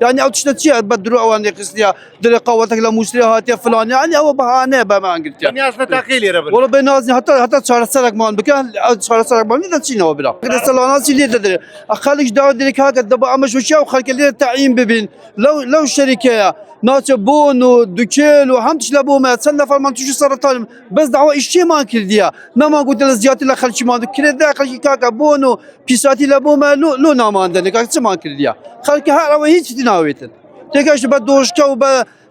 يعني او تشتتي بدرو اواني قصدي دري قوتك لمشتري هاتي فلان يعني او بهانه بما قلت الناس نتاقيل ربنا والله بينازني حتى صار سرق مان بكان صار سرق مان لا تشينو بلا كده سلانات اللي تدري خليك داو دريك هكا دبا اما شو شيء وخليك اللي تعيين ببين لو الشركه ناتبون ودوكيل وهم تشلبوا ما تسنى فرمان تشو سرطان بس دعوه الشيء ما كرديا ما قلت لزيات لا خلشي ما كرد دا خلشي كاكا بونو بيساتي لبو ما لو ناما عندك كاك ما كرديا خليك هذا هيك تناويت تكاش بدوشكا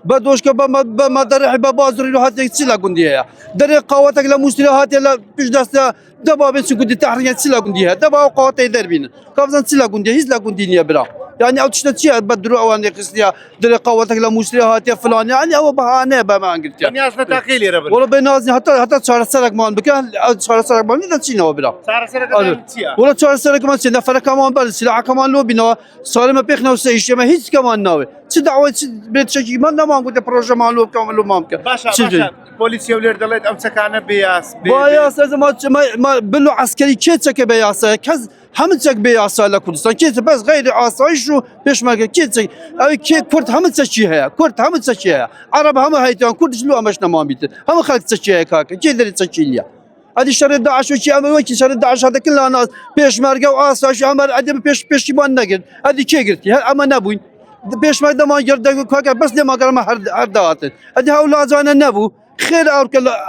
بدوشكا بما درح ببازر له هاتي تسلا قنديها دري قواتك لمشتري هاتي لا بيش داستا دبا بس قد تحرية تسلا قنديها دبا قوات يدربين كابزان تسلا قنديها هيز لا قندينيا بلا يعني او تشتتي بدرو اواني قصدي دري قواتك لمشتري هاتي فلان يعني او بهانه بما قلت الناس نتاقيل ربنا والله بينازني حتى صار سرق مان بكان صار سرق مان لا تشينو بلا صار سرقة تيا ولا صار سرق مان نفر كمان بل سلاح كمان لو بنا صار ما بيخنا وسيش ما هيك كمان ناوي دعوه بيت شيء ما قلت بروجه مالو كمان لو ممكن باشا بوليس يولير دلت امسكانه بياس بياس ما بلو عسكري كيتك بياس كز همتك بياس على كردستان كيت بس غير عصايش بيش ما كيت او كي كرد همتك شيء كرد همتك شيء عرب هم هيتان كرد شلو امشنا ما بيت هم خلق شيء كاك كي دري تشيليا هذه شر داعش وشي اما وكي شر داعش هذا كله ناس بيش مرقه وعصايش عمر ادم بيش ما نقد هذه كي قلتي اما نبوي بيش ما ما يرد كاك بس لما قال ما هردات هذه اولاد انا نبو خير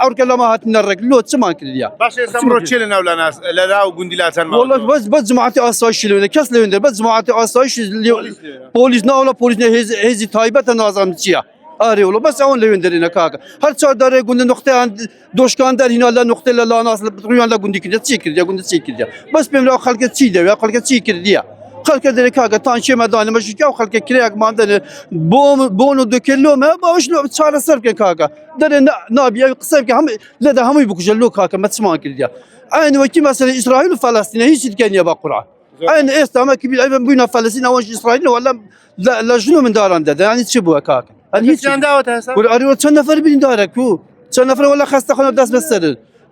اوركل ما هات نرك لو تسمان كليا باشا سمرو تشيلنا ولا ناس لا وقنديلات والله بس جماعتي اسايش لو كاس لو بس جماعتي اسايش بوليس ولا بوليس هزي تايبه نظام تشيا اري والله بس اون لو درينا كاكا هل صار دار قلنا نقطه عند دوشكان دار هنا لا نقطه لا ناس لا قندي كده تشيكر يا قندي تشيكر بس بيم خلق تشيدا يا خلق تشيكر ديا خلق دري كاكا تانشي مدان مش كاو خلق كريك ما عندنا بونو دو كيلو ما باش لو صار سرك كاكا در نابي قسم هم لا هم يبقوا جلو كاكا ما تسمع كده عين وكي مثلا اسرائيل وفلسطين هي كان يبقى قرعه عين استعمال كبير ايضا بين فلسطين او اسرائيل ولا لا شنو من دار عنده يعني تشبوها كاكا هي كان دعوه هسه والاريو تنفر بين دارك هو تنفر ولا خاصه خلنا داس بس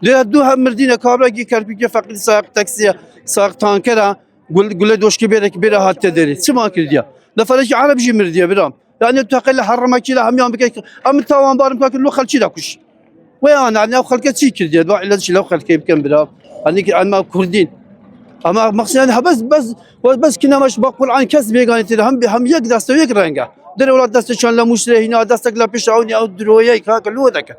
لهدوها مردينه كابرا كي كاربيكي فقط ساق تاكسي ساق تانكرا قول دوش كبيرك بيرا هات تدري تسمع كرديا نفرج عرب جي مرديا برام يعني تقل حرمك كلا هم يوم بك ام توان بارم كاك لو خلشي داكش ويانا انا خلك تشي كرديا دو الا شي لو خلك كم برام اني انا كردين اما مقصد بس كنا مش بقول عن كسب يغاني هم يقدر يستوي رنجا در ولاد دست شان لا مشري هنا دستك لا بيشاوني او درويه كاك لو دك